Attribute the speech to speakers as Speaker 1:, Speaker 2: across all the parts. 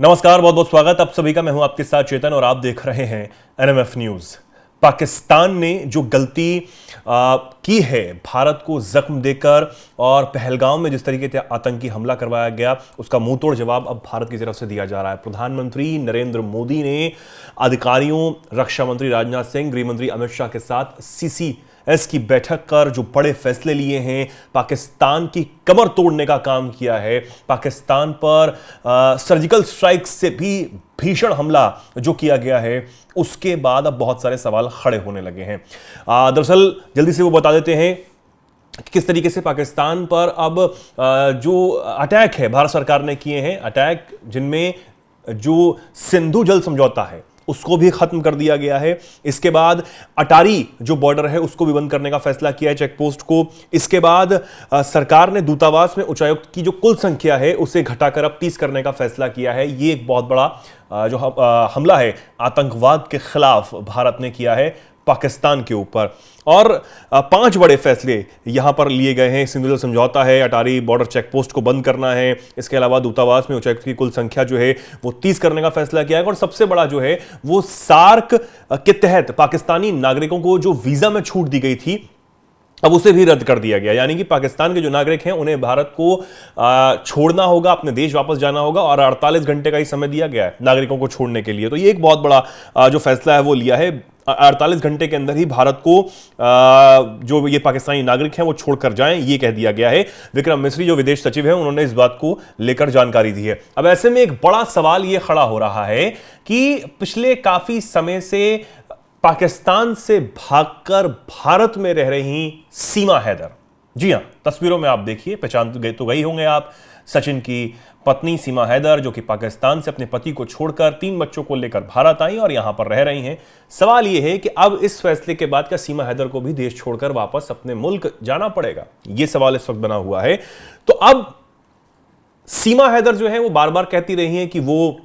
Speaker 1: नमस्कार, बहुत बहुत स्वागत आप सभी का। मैं हूं आपके साथ चेतन और आप देख रहे हैं एनएमएफ न्यूज। पाकिस्तान ने जो गलती की है भारत को जख्म देकर और पहलगाम में जिस तरीके से आतंकी हमला करवाया गया, उसका मुंह तोड़ जवाब अब भारत की तरफ से दिया जा रहा है। प्रधानमंत्री नरेंद्र मोदी ने अधिकारियों, रक्षा मंत्री राजनाथ सिंह, गृह मंत्री अमित शाह के साथ सीसीएस की बैठक कर जो बड़े फैसले लिए हैं, पाकिस्तान की कमर तोड़ने का काम किया है। पाकिस्तान पर सर्जिकल स्ट्राइक से भी भीषण हमला जो किया गया है, उसके बाद अब बहुत सारे सवाल खड़े होने लगे हैं। दरअसल जल्दी से वो बता देते हैं कि किस तरीके से पाकिस्तान पर अब जो अटैक है भारत सरकार ने किए हैं, अटैक जिनमें जो सिंधु जल समझौता है उसको भी खत्म कर दिया गया है। इसके बाद अटारी जो बॉर्डर है उसको भी बंद करने का फैसला किया है, चेक पोस्ट को। इसके बाद सरकार ने दूतावास में उच्चायुक्त की जो कुल संख्या है उसे घटाकर अब 30 करने का फैसला किया है। ये एक बहुत बड़ा जो हमला है आतंकवाद के खिलाफ भारत ने किया है पाकिस्तान के ऊपर। और 5 बड़े फैसले यहां पर लिए गए हैं। सिंधु जल समझौता है, अटारी बॉर्डर चेक पोस्ट को बंद करना है, इसके अलावा दूतावास में उच्चायुक्त की कुल संख्या जो है वो 30 करने का फैसला किया है। और सबसे बड़ा जो है वो सार्क के तहत पाकिस्तानी नागरिकों को जो वीजा में छूट दी गई थी, अब उसे भी रद्द कर दिया गया। यानी कि पाकिस्तान के जो नागरिक हैं उन्हें भारत को छोड़ना होगा, अपने देश वापस जाना होगा, और 48 घंटे का ही समय दिया गया है नागरिकों को छोड़ने के लिए। तो ये एक बहुत बड़ा जो फैसला है वो लिया है। 48 घंटे के अंदर ही भारत को जो ये पाकिस्तानी नागरिक हैं वो छोड़कर जाएं, ये कह दिया गया है। विक्रम मिस्री जो विदेश सचिव हैं उन्होंने इस बात को लेकर जानकारी दी है। अब ऐसे में एक बड़ा सवाल ये खड़ा हो रहा है कि पिछले काफी समय से पाकिस्तान से भागकर भारत में रह रही सीमा हैदर, जी हां, तस्वीरों में आप देखिए, पहचान तो गई होंगे आप, सचिन की पत्नी सीमा हैदर, जो कि पाकिस्तान से अपने पति को छोड़कर 3 बच्चों को लेकर भारत आई और यहां पर रह रही हैं। सवाल यह है कि अब इस फैसले के बाद क्या सीमा हैदर को भी देश छोड़कर वापस अपने मुल्क जाना पड़ेगा? यह सवाल इस वक्त बना हुआ है। तो अब सीमा हैदर जो है वो बार बार कहती रही हैं कि वो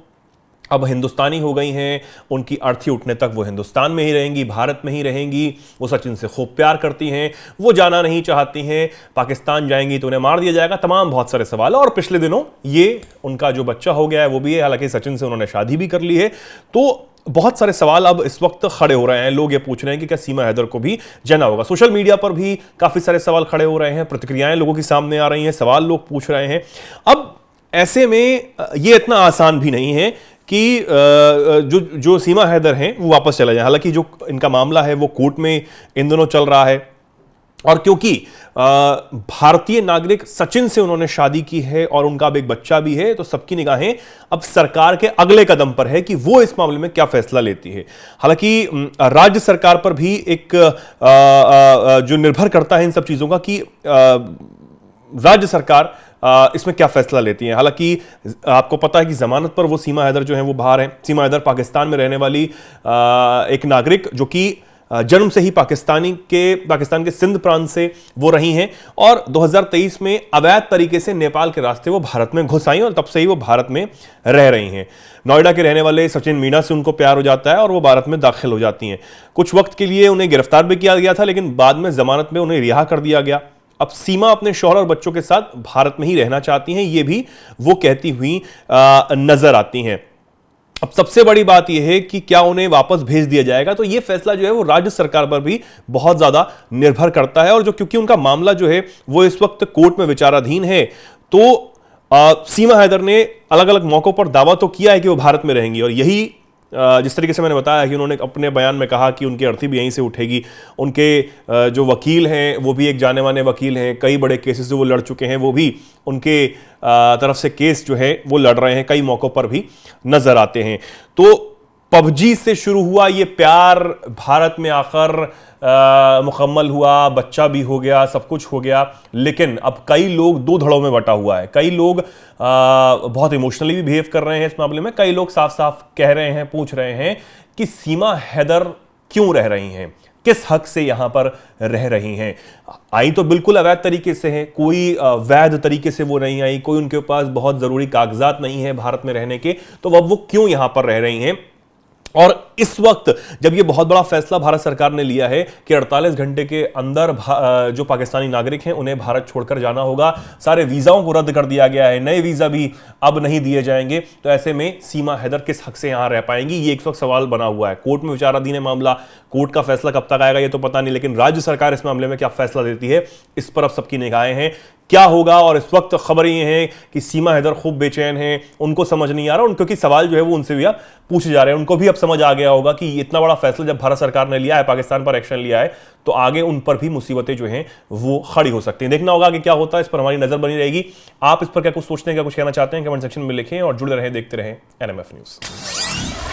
Speaker 1: अब हिंदुस्तानी हो गई हैं, उनकी अर्थी उठने तक वो हिंदुस्तान में ही रहेंगी, भारत में ही रहेंगी। वो सचिन से खूब प्यार करती हैं, वो जाना नहीं चाहती हैं, पाकिस्तान जाएंगी तो उन्हें मार दिया जाएगा, तमाम बहुत सारे सवाल। और पिछले दिनों ये उनका जो बच्चा हो गया है वो भी है, हालांकि सचिन से उन्होंने शादी भी कर ली है। तो बहुत सारे सवाल अब इस वक्त खड़े हो रहे हैं। लोग ये पूछ रहे हैं कि क्या सीमा हैदर को भी जाना होगा। सोशल मीडिया पर भी काफी सारे सवाल खड़े हो रहे हैं, प्रतिक्रियाएं लोगों की सामने आ रही हैं, सवाल लोग पूछ रहे हैं। अब ऐसे में ये इतना आसान भी नहीं है कि जो सीमा हैदर हैं वो वापस चला जाए। हालांकि जो इनका मामला है वो कोर्ट में इन दोनों चल रहा है, और क्योंकि भारतीय नागरिक सचिन से उन्होंने शादी की है और उनका अब एक बच्चा भी है, तो सबकी निगाहें अब सरकार के अगले कदम पर है कि वो इस मामले में क्या फैसला लेती है। हालांकि राज्य सरकार पर भी एक जो निर्भर करता है इन सब चीजों का कि राज्य सरकार इसमें क्या फैसला लेती है। हालांकि आपको पता है कि जमानत पर वो सीमा हैदर जो है वो बाहर है। सीमा हैदर पाकिस्तान में रहने वाली एक नागरिक जो कि जन्म से ही पाकिस्तान के सिंध प्रांत से वो रही हैं, और 2023 में अवैध तरीके से नेपाल के रास्ते वो भारत में घुस आई और तब से ही वो भारत में रह रही हैं। नोएडा के रहने वाले सचिन मीणा से उनको प्यार हो जाता है और वो भारत में दाखिल हो जाती हैं। कुछ वक्त के लिए उन्हें गिरफ्तार भी किया गया था, लेकिन बाद में जमानत में उन्हें रिहा कर दिया गया। अब सीमा अपने शौहर और बच्चों के साथ भारत में ही रहना चाहती हैं, ये भी वो कहती हुई नजर आती हैं। अब सबसे बड़ी बात यह है कि क्या उन्हें वापस भेज दिया जाएगा, तो यह फैसला जो है वो राज्य सरकार पर भी बहुत ज्यादा निर्भर करता है। और जो क्योंकि उनका मामला जो है वो इस वक्त कोर्ट में विचाराधीन है, तो सीमा हैदर ने अलग अलग मौकों पर दावा तो किया है कि वो भारत में रहेंगी, और यही जिस तरीके से मैंने बताया कि उन्होंने अपने बयान में कहा कि उनकी अर्थी भी यहीं से उठेगी। उनके जो वकील हैं वो भी एक जाने माने वकील हैं, कई बड़े केसेस जो वो लड़ चुके हैं, वो भी उनके तरफ से केस जो है वो लड़ रहे हैं, कई मौकों पर भी नजर आते हैं। तो पबजी से शुरू हुआ ये प्यार भारत में आकर मुकम्मल हुआ, बच्चा भी हो गया, सब कुछ हो गया, लेकिन अब कई लोग दो धड़ों में बटा हुआ है। कई लोग बहुत इमोशनली भी बिहेव कर रहे हैं इस मामले में। कई लोग साफ साफ कह रहे हैं, पूछ रहे हैं कि सीमा हैदर क्यों रह रही हैं, किस हक से यहां पर रह रही हैं। आई तो बिल्कुल अवैध तरीके से है, कोई वैध तरीके से वो नहीं आई, कोई उनके पास बहुत जरूरी कागजात नहीं है भारत में रहने के, तो अब वो क्यों यहां पर रह रही हैं। और इस वक्त जब यह बहुत बड़ा फैसला भारत सरकार ने लिया है कि 48 घंटे के अंदर जो पाकिस्तानी नागरिक हैं उन्हें भारत छोड़कर जाना होगा, सारे वीजाओं को रद्द कर दिया गया है, नए वीजा भी अब नहीं दिए जाएंगे, तो ऐसे में सीमा हैदर किस हक से यहां रह पाएंगी, ये एक वक्त सवाल बना हुआ है। कोर्ट में विचाराधीन है मामला, कोर्ट का फैसला कब तक आएगा ये तो पता नहीं, लेकिन राज्य सरकार इस मामले में क्या फैसला देती है इस पर अब सबकी निगाहें हैं क्या होगा। और इस वक्त खबर ये है कि सीमा हैदर खूब बेचैन हैं, उनको समझ नहीं आ रहा, क्योंकि सवाल जो है वो उनसे भी अब पूछे जा रहे हैं, उनको भी अब समझ आ गया होगा कि इतना बड़ा फैसला जब भारत सरकार ने लिया है, पाकिस्तान पर एक्शन लिया है, तो आगे उन पर भी मुसीबतें जो हैं वो खड़ी हो सकती हैं। देखना होगा कि क्या होता है, इस पर हमारी नजर बनी रहेगी। आप इस पर क्या कुछ सोचते हैं, क्या कुछ कहना चाहते हैं, कमेंट सेक्शन में लिखें और जुड़े रहें, देखते रहें एनएमएफ न्यूज।